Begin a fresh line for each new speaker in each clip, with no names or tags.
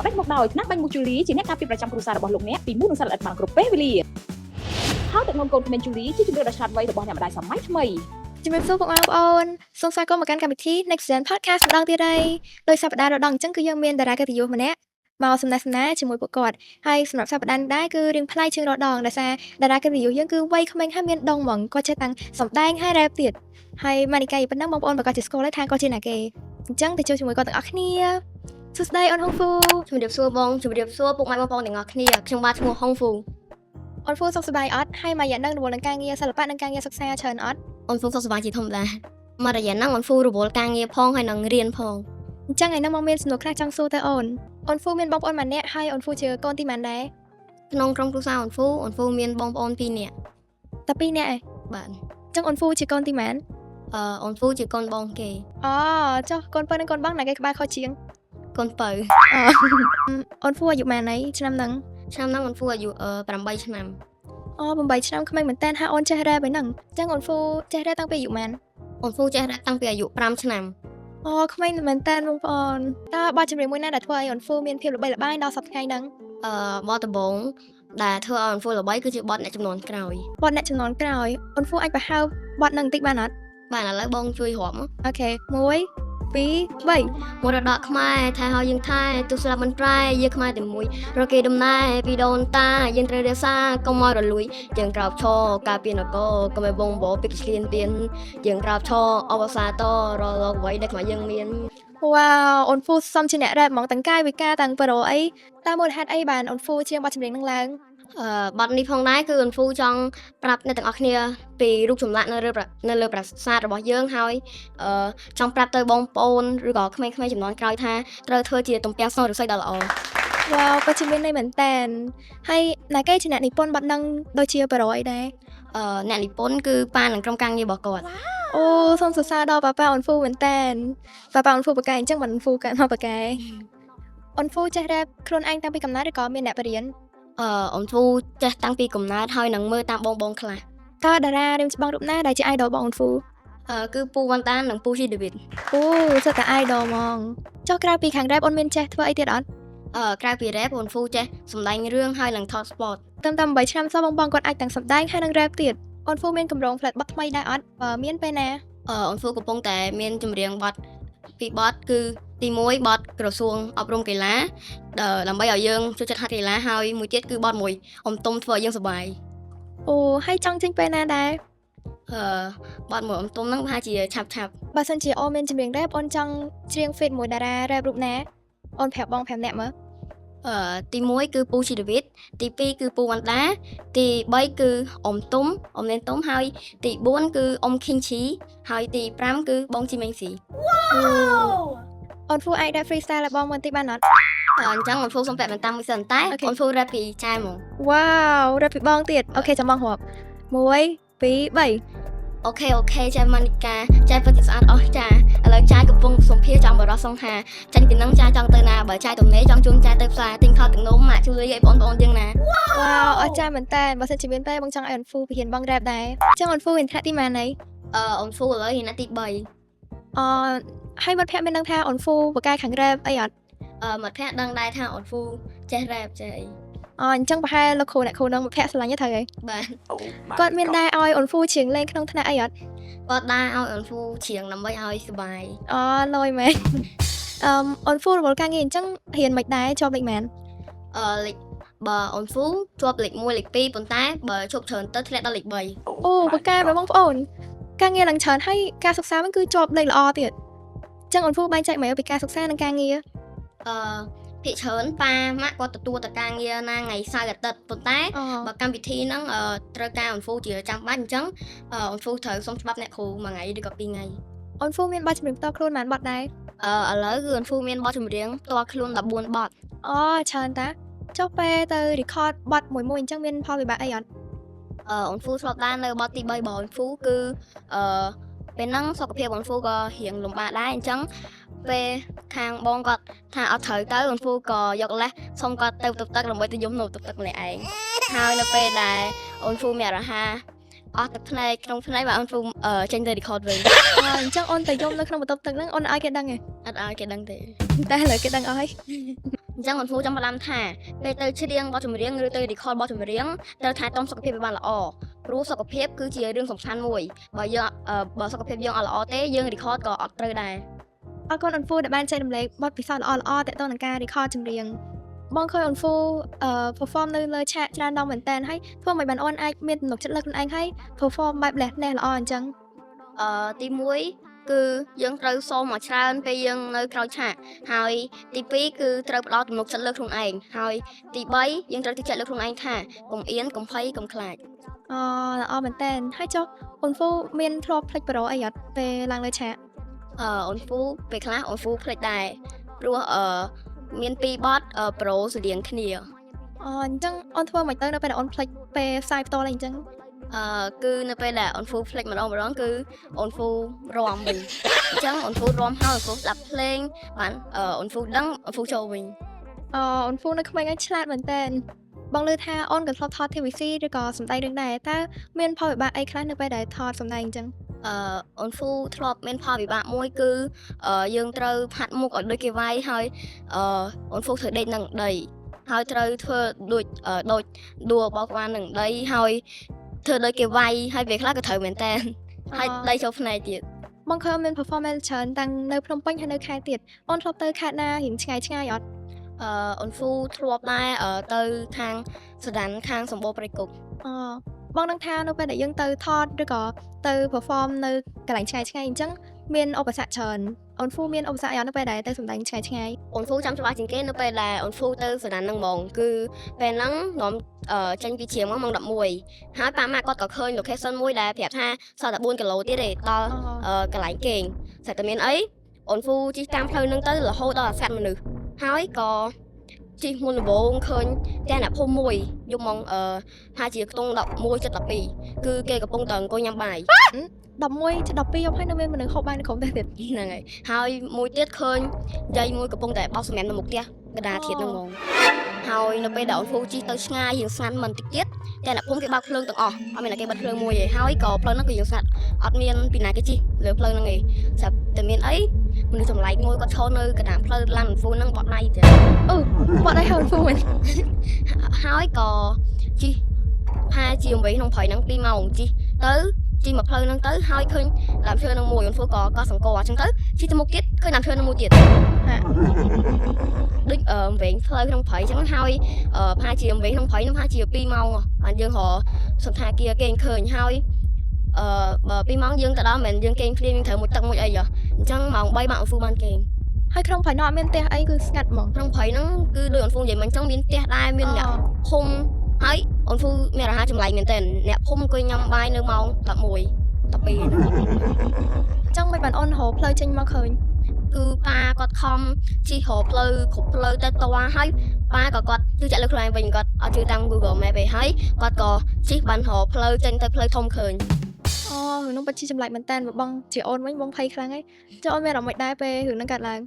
បេចមកដោយថ្នាក់បាញ់មូជូលីជាអ្នកការពារប្រចាំគ្រួសាររបស់លោកអ្នកពីមូសនិងសត្វល្អិតបានគ្រប់ពេលវេលាហើយទឹកនំកូនក្មេងជូលីជាជំនឿដ៏ឆ្លាតវៃរបស់អ្នកម្ដាយសម័យថ្មី
ជំរាបសួរបងប្អូនសូមស្វាគមន៍មកកាន់កម្មវិធី Next Gen Podcast ម្ដងទៀតហើយដោយសប្តាហ៍ដងអញ្ចឹងគឺយើងមានតារាកិត្តិយសម្នាក់មកសំណេះសំណាលជាមួយពួកគាត់ហើយសម្រាប់សប្តាហ៍នេះដែរគឺរៀងប្លែកជាងរដងដោយសារតារាកិត្តិយសយើងគឺវ័យក្មេងហើយមានដងហ្មងគាត់ចេះទាំងសម្ដែងហើយរ៉េបទៀតហើយម៉ានីកាប៉ុណ្ណឹងបងប្អូនប្រកាសជាស្គាល់ហើយថាគាត់ជាណាគេអញ្ចឹងទៅជួបជាមួយគាត់ទាំងអស់គ្នាសួស្ដីអូនហុងហ្វូ
ជំរាបសួរបងជំរាបសួរពុកម៉ែបងប្អូនទាំងអស់គ្នាខ្ញុំបាទឈ្មោះហុងហ្វូ
អូនហ្វូសុខសប្បាយអត់ហើយមួយរយៈហ្នឹងរវល់នឹងការងារសិល្បៈនិងការងារសិក្សាច្រើនអត់
អូនហ្វូសុខសប្បាយជាធម្មតាមករយៈហ្នឹងអូនហ្វូរវល់ការងារផងហើយនឹងរៀនផង
អញ្ចឹងថ្ងៃនេះមកមានសំណួរខ្លះចង់សួរទៅអូនហ្វូមានបងប្អូនម្នាក់ហើយអូនហ្វូជាកូនទីម៉ានដែរ
ក្នុងក្រុមគ្រួសារអូនហ្វូមានបងប្អូន2នាក់
តែ2នាក់ឯង
បាទ
អញ្ចឹងអូនហ្វូជាកូនទីម៉ាន
អូនហ្វូជាកូនបងគេ
អូចុះកូនបើនិងកូនបងណាគេក្បាលខុសជាង
កូនបើ
អូនហ្វូអាយុប៉ុន្មានហើយឆ្នាំហ្នឹង
អូនហ្វូអាយុ8ឆ្នាំ
អូ8ឆ្នាំក្មេងមែនតើហើយអូនចេះរ៉េបហ្នឹងអញ្ចឹងអូនហ្វូចេះរ៉េបតាំងពីអាយុប៉ុន្មាន
អូនហ្វូចេះរ៉េបតាំងពីអាយុ5ឆ្នាំ
អូក្មេងមែនតើបងប្អូនតើបទចម្រៀងមួយណាដែលធ្វើឲ្យអូនហ្វូមានភាពល្បីល្បាញដល់សប្តាហ៍ថ្ងៃហ្នឹង
បទដំបូងដែលធ្វើឲ្យអូនហ្វូល្បីគឺជាបទអ្នកចំនួនក្រោយ
អូនហ្វូអាចបង្ហើបបទហ្នឹងបន្តិចបានអត់
បាទឥឡូវបងជួយរាប់
អូខេ1 2 3
មរតកខ្មែរថែហើយយើងថែទោះស្លាប់មិនប្រែយើងខ្មែរតែមួយរកគេដំណើរពីដូនតាយើងត្រូវរក្សាកុំឲ្យរលួយយើងក្រោបឈរការពារនគរកុំឲ្យបងបោពីឆ្លៀនទៀនយើងក្រោបឈរអបអសាទរលោកអ្វីដែលខ្មែរយើងមាន
វ៉ាវអូនហ្វូសំជាអ្នករ៉េបហ្មងទាំងកាយវិការទាំងប្រូអីតើមូលហេតុអីបានអូនហ្វូជាបទចម្រៀងហ្នឹងឡើង
បទនេះផងដែរគឺអូនហ្វូចង់ប្រាប់អ្នកទាំងអស់គ្នាពីរូបចម្លាក់នៅលើប្រាសាទរបស់យើងហើយចង់ប្រាប់ទៅបងប្អូនឬក៏ក្មេងៗជំនាន់ក្រោយថាត្រូវធ្វើជាទំពាំងស្នូលឫស្សីដ៏ល្អ
វ៉ាវពិតជាមានន័យមែនតើហើយណាគេជាអ្នកនិពន្ធបទហ្នឹងដូចជាប្រូអីដែរ
អ្នកនិពន្ធគឺប៉ានិងក្រុមការងាររបស់គាត់
អូសូមសរសើរដល់ប៉ាអូនហ្វូមែនតើប៉ាអូនហ្វូបកែអញ្ចឹងមិនអូនហ្វូកើតមកបកែអូនហ្វូចេះរ៉េបខ្លួនឯងតាំងពីកំណើតឬក៏មានអ្នកបរៀន
អូនហ្វូចេះតាំងពីកំណើតហើយនឹងមើលតាមបងខ្លះ
តើតារារៀមច្បាំងរូបណាដែលជា idol របស់អូនហ្វូ
គឺពូវ៉ាន់តាននិងពូស៊ីដេវីត
អូសិតតែ idol ហ្មងចុះក្រៅពីខាង rap អូនមានចេះធ្វើអីទៀតអត់
ក្រៅពី rap អូនហ្វូចេះសម្ដែងរឿងហើយនឹងថត sport
តាម8ឆ្នាំសោះបងគាត់អាចទាំងសម្ដែងហើយនឹង rap ទៀតអូនហ្វូមានកម្រងផ្លែតបទថ្មីដែរអត់បើមានពេលណា
អូនហ្វូកំពុងតែមានចម្រៀងបទពីបទគឺទី1បទក្រសួងអប់រំកីឡាដើម្បីឲ្យយើងចូលចិត្តហាត់កីឡាហើយមួយទៀតគឺបទមួយអ៊ំទុំធ្វើឲ្យយើងសប្បាយ
អូហើយចង់ចេញពេលណាដែ
របទមួយអ៊ំទុំហ្នឹងប្រហែលជាឆាប់
បើសិនជាអូនមានចម្រៀង rap អូនចង់ច្រៀង feat មួយតារា rap រូបណាអូនប្រាប់បង5នាក់មើល
ទី1គឺពូស៊ីដេវីតទី2គឺពូវ៉ាន់ដាទី3គឺអ៊ំទុំអ៊ំនេនទុំហើយទី4គឺអ៊ំឃីងឈីហើយទី5គឺបងជីមេងស៊ី
អូនហ្វូអាច rap freestyle ឲ្យបងមើលបន្តិចបានអត់
អញ្ចឹងអូនហ្វូសុំពាក់បន្តាំមួយសិនតែអូនហ្វូ rap ពីចែហ្មង
វ៉ាវ rap ពីបងទៀតអូខេចាំបងរាប់1 2 3
អូខេចែម៉ានីកាចែពិតជាស្អាតអស់ចាឥឡូវចាយកំពុងសម្ភារចង់បរោះសង្ហាចាញ់ពីនឹងចាយចង់ទៅណាបើចាយទំនេរចង់ជូនចាយទៅផ្សារទិញខោទាំងនោមម៉ាក់ជួយឲ្យបងប្អូនយើងណា
វ៉ាវអស្ចារ្យមែនតើបើសិនជាមានពេលបងចង់ឲ្យអូនហ្វូពីហ៊ានបង rap ដែរអញ្ចឹងអូនហ្វូហ៊ានថ្នាក់ទីម៉ានហើយ
អូនហ្វូឥឡូវហ៊ានថ្នាក់ទី3
ហើយមិត្តភ័ក្តិមានដឹងថាអូនហ្វូបកែខាង rap អីអត់
មិត្តភ័ក្តិដឹងដែរថាអូនហ្វូចេះ rap ចេះអី
អញ្ចឹងប្រហែលលោកគ្រូអ្នកគ្រូនឹងមិត្តភ័ក្តិស្រឡាញ់ទៅហើយ
បាទ
គាត់មានដែរឲ្យអូនហ្វូច្រៀងលេងក្នុងថ្នាក់អីអត់
គាត់ដែរឲ្យអូនហ្វូច្រៀងដើម្បីឲ្យសុបាយ
លយមែនអូនហ្វូរវល់ការងារអញ្ចឹងរៀនមិនដែរជាប់លេខម៉ាន
លេខបើអូនហ្វូជាប់លេខ1លេខ2ប៉ុន្តែបើជប់ច្រើនទៅធ្លាក់ដល់លេខ3
អូបកែបងប្អូនការងារឡើងច្រើនហើយការសិក្សាវិញគឺជាប់លេខល្អទៀតអញ្ចឹងអូនហ្វូបែងចែកមកពីការសិក្សានិងការងារ
ភាគច្រើនប៉ាម៉ាក់គាត់ទទួលទៅការងារណាថ្ងៃសៅរ៍អាទិត្យប៉ុន្តែបើកម្មវិធីហ្នឹងត្រូវការអូនហ្វូជាចាំបាច់អញ្ចឹងអូនហ្វូត្រូវសុំច្បាប់អ្នកគ្រូមួយថ្ងៃឬក៏2ថ្ងៃ
អូនហ្វូមានបទចម្រៀងផ្ទាល់ខ្លួនប៉ុន្មានបទដែរ
ឥឡូវគឺអូនហ្វូមានបទចម្រៀងផ្ទាល់ខ្លួន14បទ
ច្រើនតាចុះពេលទៅ record បទមួយអញ្ចឹងមានផលវិបាកអីអត់
អូនហ្វូធ្លាប់ដែរនៅបទទី3របស់អូនហ្វូគឺពេលហ្នឹងសុខភាពអូនហ្វូក៏រៀងលំបាកដែរអញ្ចឹងពេលខាងបងគាត់ថាអត់ត្រូវទៅអូនហ្វូក៏យកលេសសុំគាត់ទៅទឹកដើម្បីទៅយំនៅទឹកម្នាក់ឯងហើយនៅពេលដែលអូនហ្វូមានអារហាអស់ទឹកភ្នែកក្នុងភ្នែកបាទអូនហ្វូចេញទៅ record វិញ
អញ្ចឹងអូនទៅយំនៅក្នុងបន្ទប់ទឹកហ្នឹងអូនឲ្យគេដឹងទេ
អត់ឲ្យគេដឹងទេ
តែឥឡូវគេដឹងអស់ហើយ
ចឹងអូនហ្វូចាំផ្ដាំថាពេលទៅច្រៀងបទចម្រៀងឬទៅ record បទចម្រៀងត្រូវថែទាំសុខភាពឲ្យបានល្អព្រោះសុខភាពគឺជារឿងសំខាន់មួយបើសុខភាពយើងអត់ល្អទេយើង record ក៏អត់ត្រូវដែរ
អរគុណអូនហ្វូដែលបានចែករំលែកបទពិសោធន៍ល្អៗទាក់ទងនឹងការ record ចម្រៀងបងឃើញអូនហ្វូperform នៅលើឆាកច្រើនដងមែនតើហើយធ្វើឲ្យបានអូនអាចមានទំនុកចិត្តលើខ្លួនឯងហើយ perform បែបលះនេះល្អអញ្ចឹង
ទី1គឺយើងត្រូវសូមមកច្រើនពេលយើងនៅក្រោយឆាកហើយទី2គឺត្រូវផ្ដោតទំនុកចិត្តលើខ្លួនឯងហើយទី3យើងត្រូវជឿជាក់លើខ្លួនឯងថាកុំអៀនកុំភ័យកុំខ្លាច
ល្អមែនតើហើយចុះអូនហ្វូមានធ្លាប់ភ្លេចប្រូអីអត់ពេលឡើងលើឆាក
អូនហ្វូពេលខ្លះអូនហ្វូភ្លេចដែរព្រោះមាន2បទប្រូស្រដៀងគ្នា
អញ្ចឹងអូនធ្វើមិនទៅនៅពេលដែលអូនភ្លេចពេលផ្សាយផ្ទាល់អីអញ្ចឹង
គឺនៅពេលដែលអូនហ្វូភ្លេចម្ដងគឺអូនហ្វូរាំវិញអញ្ចឹងអូនហ្វូរាំហើយអូនហ្វូស្ដាប់ភ្លេងបានអូនហ្វូដឹងអូនហ្វូចូលវិញ
អូនហ្វូនៅក្មេងហ្នឹងឆ្លាតមែនតើបងលើថាអូនក៏ធ្លាប់ថត TVC ឬក៏សម្ដែងរឿងដែរតើមានផលវិបាកអីខ្លះនៅពេលដែលថតសម្ដែងអញ្ចឹង
អូនហ្វូធ្លាប់មានផលវិបាកមួយគឺយើងត្រូវផាត់មុខឲ្យដូចគេវាយហើយអូនហ្វូធ្វើដេកនឹងដីហើយត្រូវធ្វើដូចដួលបោកក្បាលនឹងដីហើយធ្វើដូចគេវាយហើយវាខ្លះក៏ត្រូវមែនតើហើយដីចូលភ្នែកទៀត
បងឃើញមាន performance ច្រើនតាំងនៅភ្នំពេញហើយនៅខេត្តទៀតអូនធ្លាប់ទៅខេត្តណារៀងឆ្ងាយអត់
អូនហ្វូធ្លាប់ដែរទៅខាងសដានខាងសម្បូរព្រៃគុក
បងនឹងថានៅពេលដែលយើងទៅថតឬក៏ទៅ perform នៅកន្លែងឆ្ងាយអញ្ចឹងមានឧបសគ្គច្រើនអូនហ្វូមានឧបសគ្គអីនៅពេលដែលទៅសម្ដែងឆ្ងាយ
អូនហ្វូចាំច្បាស់ជាងគេនៅពេលដែលអូនហ្វូទៅសដានហ្នឹងហ្មងគឺពេលហ្នឹងនាំចេញពីជ្រៀងមកម៉ោង 11ហើយប៉ាម៉ាក់គាត់ក៏ឃើញ location មួយដែលប្រាប់ថាសល់តែ4គីឡូទៀតទេដល់កន្លែងគេងតែតែមានអីអូនហ្វូជិះតាមផ្លូវហ្នឹងទៅរហូតដល់អាស័តមនុស្សហើយក៏ជិះមុនដំបូងឃើញតែអ្នកភូមិមួយយប់ម៉ោងថាជាខ្ទង់11:12គឺគេកំពុងតែអង្គុយញ៉ាំបាយ
11 12យកហើយនៅមានមនុស្សហូបបាយនៅក្រុមផ្ទះទៀត
ហ្នឹងហើយមួយទៀតឃើញយាយមួយកំពុងតែបោកសម្រាប់នៅមុខផ្ទះកណ្ដាលធាតុហ្នឹងហ្មងហើយនៅពេលដែលអូនហ្វូជិះទៅឆ្ងាយរៀងស្ងាត់មិនតិចទៀតតែអ្នកភូមិគេបើកភ្លើងទាំងអស់អត់មានអ្នកគេបិទភ្លើងមួយទេហើយក៏ផ្លូវហ្នឹងក៏រៀងស្ងាត់អត់មានពីណាគេជិះលើផ្លូវហ្នឹងទេស្រាប់តែមានអីមនុស្សចម្លែកមួយគាត់ឈរនៅកណ្ដាលផ្លូវឡានអូនហ្វូហ្នឹងបត់ដៃទៀត
បត់ដៃហើយអូនហ្វូវិញ
ហើយក៏ជិះផាជា8ក្នុងព្រៃហ្នឹង2ម៉ោងជិះទៅជិះមកផ្លូវហ្នឹងទៅហើយឃើញដើមឈើហ្នឹងមួយអូនហ្វូក៏សង្កត់អញ្ចឹងទៅជិះទៅមុខទៀតឃើញដើមឈើហ្នឹងមួយទៀត ដូចវិញផ្លូវក្នុងព្រៃអញ្ចឹងហើយផាជាវិញក្នុងព្រៃហ្នឹងផាជា2ម៉ោងបានយើងរកសន្តាគារគេឃើញហើយបើ2ម៉ោងយើងទៅដល់មិនយើងគេងភ្លាមយើងត្រូវមួយទឹកមួយអីអញ្ចឹងម៉ោង3បានអូនហ្វូបានគេង
ហើយក្នុងព្រៃនោះអត់មានផ្ទះអីគឺស្ងាត់ហ្មង
ក្នុងព្រៃហ្នឹងគឺដូចអូនហ្វូនិយាយមិញអញ្ចឹងមានផ្ទះដែរមានអ្នកភូមិហើយអូនហ្វូមានអាហារចម្លែកមែនតើអ្នកភូមិអង្គុយញ៉ាំបាយនៅម៉ោង11 12
អញ្ចឹងមិនបានអូនរកផ្លូវចេញមកឃើញ
គឺប៉ាគាត់ខំជិះរកផ្លូវគ្រប់ផ្លូវទៅតវ៉ាហើយប៉ាក៏គាត់ជឿជាក់លើខ្លួនឯងវិញគាត់អត់ជឿតាម Google Map ទេហើយគាត់ក៏ជិះបានរកផ្លូវចេញទៅផ្លូវធំឃើញ
នោះពិតជាចម្លែកមែនតើបងជាអូនវិញបងភ័យខ្លាំងហើយចុះអូនមានអារម្មណ៍មិនដែរពេលរឿងហ្នឹងកើតឡើង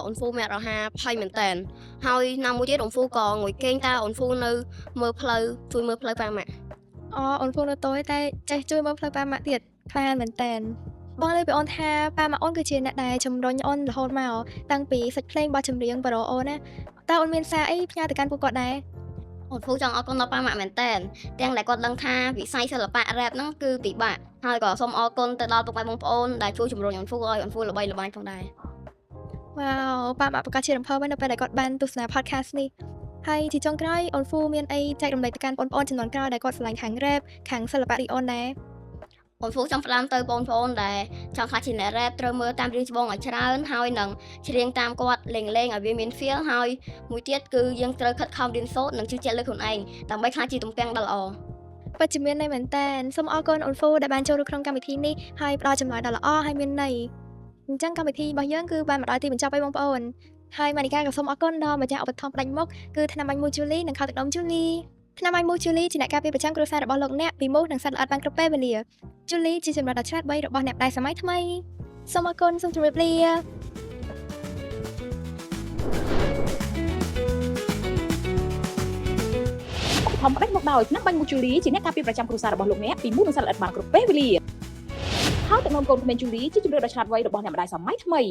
អូនហ្វូមានអារម្មណ៍ភ័យមែនតើហើយណាមួយទៀតអូនហ្វូក៏ងុយគេងតែអូនហ្វូនៅមើលផ្លូវជួយមើលផ្លូវប៉ាម៉ាក់
អូនហ្វូនៅតូចតែចេះជួយមើលផ្លូវប៉ាម៉ាក់ទៀតខ្លាំងមែនតើបងលើពីអូនថាប៉ាម៉ាក់អូនគឺជាអ្នកដែលជំរុញអូនរហូតមកតាំងពីសាច់ភ្លេងបោះចម្រៀងប្រូអូនណាតើអូនមានសារអីផ្ញើទៅកាន់ពួកគាត់ដែរ
អូនហ្វូចង់អរគុណដល់ប៉ាម៉ាក់មែនតើទាំងដែលគាត់ដឹងថាវិស័យសិល្បៈ rap ហ្នឹងគឺពិបាកហើយក៏សូមអរគុណទៅដល់ពុកម៉ែបងប្អូនដែលជួយជំរុញអូនហ្វូឲ្យអូនហ្វូល្បីល្បាញផងដែរ
វ៉ាវប៉ាម៉ាក់ប្រកាសជារំភើបនៅពេលដែលគាត់បានទស្សនា podcast នេះហើយជាចុងក្រោយអូនហ្វូមានអីចែករំលែកទៅកាន់បងប្អូនចំនួនក្រោយដែលគាត់ស្រឡាញ់ខាង rap ខាងសិល្បៈរីអូនដែរ
អូនហ្វូចង់ផ្ដាំទៅបងប្អូនដែលចង់ខ្លាចជាអ្នក rap ត្រូវមើលតាមរឿងច្បងឲ្យច្រើនហើយនឹងច្រៀងតាមគាត់លេងឲ្យវាមាន feel ហើយមួយទៀតគឺយើងត្រូវខិតខំរៀនសូត្រនិងជឿជាក់លើខ្លួនឯងដើម្បីខ្លាចជាទំពាំងដ៏ល្អ
ពិតជាមានន័យមែនតើសូមអរគុណអូនហ្វូដែលបានចូលរួមក្នុងកម្មវិធីនេះហើយផ្ដល់ចម្លើយដ៏ល្អហើយមានន័យអញ្ចឹងកម្មវិធីរបស់យើងគឺបានមកដល់ទីបញ្ចប់ហើយបងប្អូនហើយម៉ានីកាក៏សូមអរគុណដល់ម្ចាស់ឧបត្ថម្ភផ្ដាច់មុខគឺថ្នាំបាញ់មូជូលីនិងខោទឹកដុំជូលីថ្នាំបាញ់មូជូលីជាអ្នកការពារប្រចាំគ្រួសាររបស់លោកអ្នកពីមូសនិងសត្វល្អិតបានគ្រប់ពេលវេលាជូលីជាសម្រាប់ដ៏ឆ្លាតវៃរបស់អ្នកដែលសម័យថ្មីសូមអរគុណសូមជម្រាបលា
ធម្មតាមកដោយថ្នាំបាញ់មូជូលីជាអ្នកការពារប្រចាំគ្រួសាររបស់លោកអ្នកពីមូសនិងសត្វល្អិតបានគ្រប់ពេលវេលាហើយទឹកនំកូនក្មេងជូលីជាជម្រើសដ៏ឆ្លាតវៃរបស់អ្នកម្ដាយសម័យថ្មី